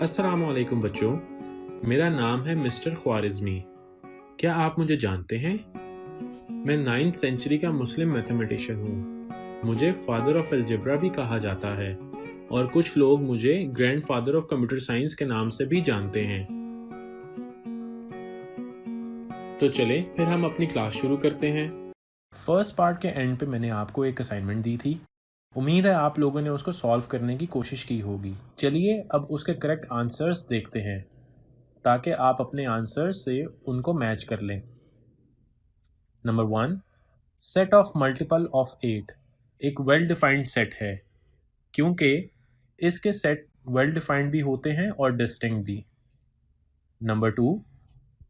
अस्सलामुअलैकुम बच्चों, मेरा नाम है मिस्टर ख्वारिज़मी। क्या आप मुझे जानते हैं? मैं 9th सेंचुरी का मुस्लिम मैथमेटिशियन हूँ। मुझे फादर ऑफ अलजेब्रा भी कहा जाता है और कुछ लोग मुझे ग्रैंडफादर ऑफ कंप्यूटर साइंस के नाम से भी जानते हैं। तो चले फिर हम अपनी क्लास शुरू करते हैं। फर्स्ट पार्ट के एंड पे मैंने आपको एक असाइनमेंट दी थी। उम्मीद है आप लोगों ने उसको सॉल्व करने की कोशिश की होगी। चलिए अब उसके करेक्ट आंसर्स देखते हैं ताकि आप अपने आंसर से उनको मैच कर लें। Number 1, set of multiple of 8 एक वेल डिफाइंड सेट है क्योंकि इसके सेट वेल डिफाइंड भी होते हैं और डिस्टिंक्ट भी। Number 2,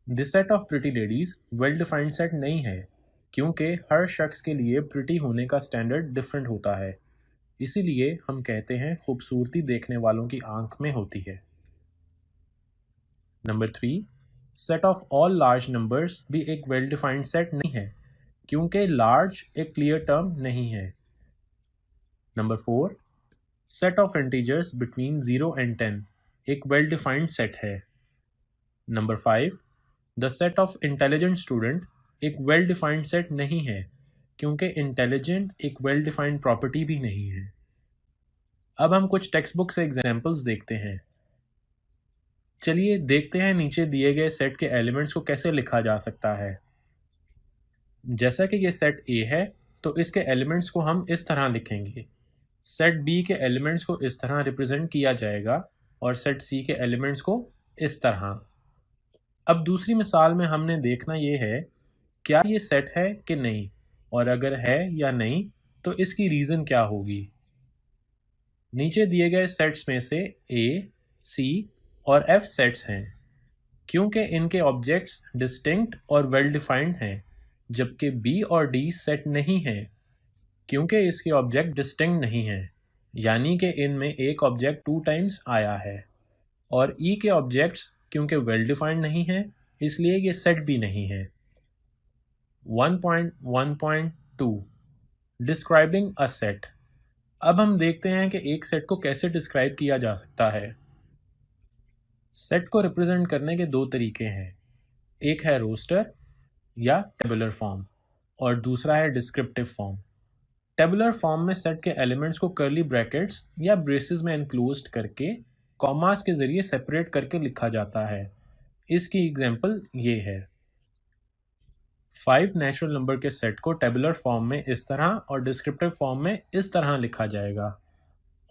the set of pretty ladies well defined set नहीं है क्योंकि हर शख्स के लिए प्रिटी होने का स्टैंडर्ड डिफरेंट होता है, इसीलिए हम कहते हैं खूबसूरती देखने वालों की आंख में होती है। Number 3, set of all large numbers भी एक वेल डिफाइंड सेट नहीं है क्योंकि लार्ज एक क्लियर टर्म नहीं है। Number 4, set of integers between 0 and 10 एक वेल डिफाइंड सेट है। Number 5, the set of intelligent student एक वेल डिफाइंड सेट नहीं है क्योंकि इंटेलिजेंट एक वेल डिफाइंड प्रॉपर्टी भी नहीं है। अब हम कुछ टेक्स्ट बुक से एग्जाम्पल्स देखते हैं। चलिए देखते हैं नीचे दिए गए सेट के एलिमेंट्स को कैसे लिखा जा सकता है। जैसा कि ये सेट A है तो इसके एलिमेंट्स को हम इस तरह लिखेंगे। सेट B के एलिमेंट्स को इस तरह रिप्रेजेंट किया जाएगा और सेट C के एलिमेंट्स को इस तरह। अब दूसरी मिसाल में हमने देखना ये है क्या ये सेट है कि नहीं, और अगर है या नहीं तो इसकी रीज़न क्या होगी। नीचे दिए गए सेट्स में से A, C और F सेट्स हैं क्योंकि इनके ऑब्जेक्ट्स डिस्टिंक्ट और वेल डिफाइंड हैं, जबकि B और D सेट नहीं हैं क्योंकि इसके ऑब्जेक्ट डिस्टिंक्ट नहीं हैं, यानी कि इनमें एक ऑब्जेक्ट 2 टाइम्स आया है। और E के ऑब्जेक्ट्स क्योंकि वेल डिफाइंड नहीं हैं इसलिए ये सेट भी नहीं है। 1.1.2 डिस्क्राइबिंग अ सेट। अब हम देखते हैं कि एक सेट को कैसे डिस्क्राइब किया जा सकता है। सेट को रिप्रेजेंट करने के दो तरीके हैं, एक है रोस्टर या टेबुलर फॉर्म और दूसरा है डिस्क्रिप्टिव फॉर्म। टेबुलर फॉर्म में सेट के एलिमेंट्स को कर्ली ब्रैकेट्स या ब्रेसेस में एनक्लोज्ड करके कॉमास के जरिए सेपरेट करके लिखा जाता है। इसकी एग्जांपल ये है। 5 नेचुरल नंबर के सेट को टेबुलर फॉर्म में इस तरह और डिस्क्रिप्टिव फॉर्म में इस तरह लिखा जाएगा,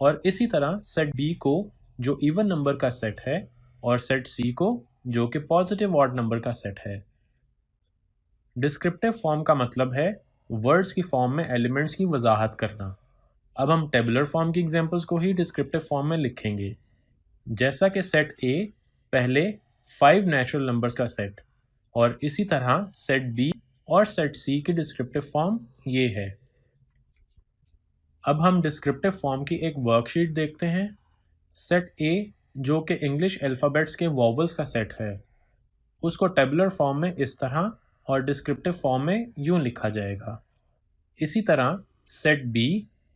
और इसी तरह सेट B को जो इवन नंबर का सेट है और सेट C को जो कि पॉजिटिव ऑड नंबर का सेट है। डिस्क्रिप्टिव फॉर्म का मतलब है वर्ड्स की फॉर्म में एलिमेंट्स की वजाहत करना। अब हम टेबुलर फॉर्म की एग्जांपल्स को ही डिस्क्रिप्टिव फॉर्म में लिखेंगे, जैसा कि सेट A पहले 5 नेचुरल नंबर्स का सेट, और इसी तरह सेट B और सेट C की डिस्क्रिप्टिव फॉर्म ये है। अब हम डिस्क्रिप्टिव फॉर्म की एक वर्कशीट देखते हैं। सेट A जो कि इंग्लिश अल्फ़ाबेट्स के वॉवल्स का सेट है, उसको टेबुलर फॉर्म में इस तरह और डिस्क्रिप्टिव फॉर्म में यूं लिखा जाएगा। इसी तरह सेट B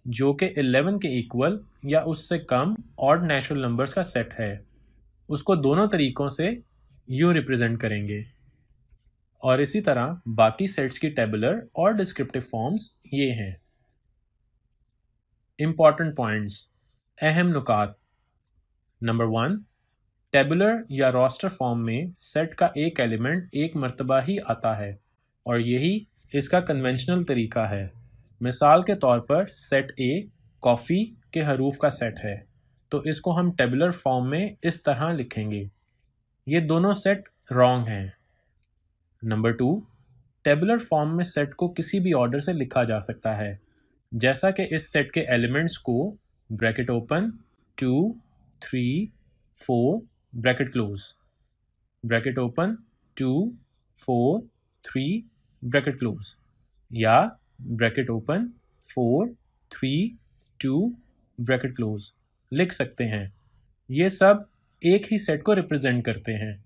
जो कि 11 के इक्वल या उससे कम ऑड नेचुरल नंबर्स का सेट है, उसको दोनों तरीकों से यूं रिप्रेजेंट करेंगे। और इसी तरह बाकी सेट्स की टेबुलर और डिस्क्रिप्टिव फॉर्म्स ये हैं। इम्पॉर्टेंट पॉइंट्स, अहम नुकात। नंबर 1, टेबुलर या रोस्टर फॉर्म में सेट का एक एलिमेंट एक मर्तबा ही आता है और यही इसका कन्वेंशनल तरीका है। मिसाल के तौर पर सेट A कॉफ़ी के हरूफ का सेट है तो इसको हम टेबुलर फॉर्म में इस तरह लिखेंगे। ये दोनों सेट रॉन्ग हैं। नंबर 2, टेबुलर फॉर्म में सेट को किसी भी ऑर्डर से लिखा जा सकता है, जैसा कि इस सेट के एलिमेंट्स को bracket open 2, 3, 4 bracket close, bracket open 2, 4, 3 bracket close, या ब्रैकेट ओपन 4, 3, 2 ब्रैकेट क्लोज लिख सकते हैं। ये सब एक ही सेट को रिप्रेजेंट करते हैं।